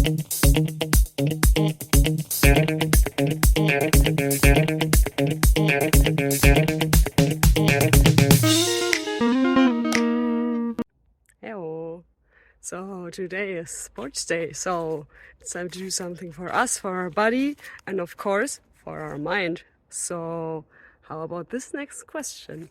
Hello. So today is sports day, so it's time to do something for us, for our body, and of course for our mind. So how about this next question?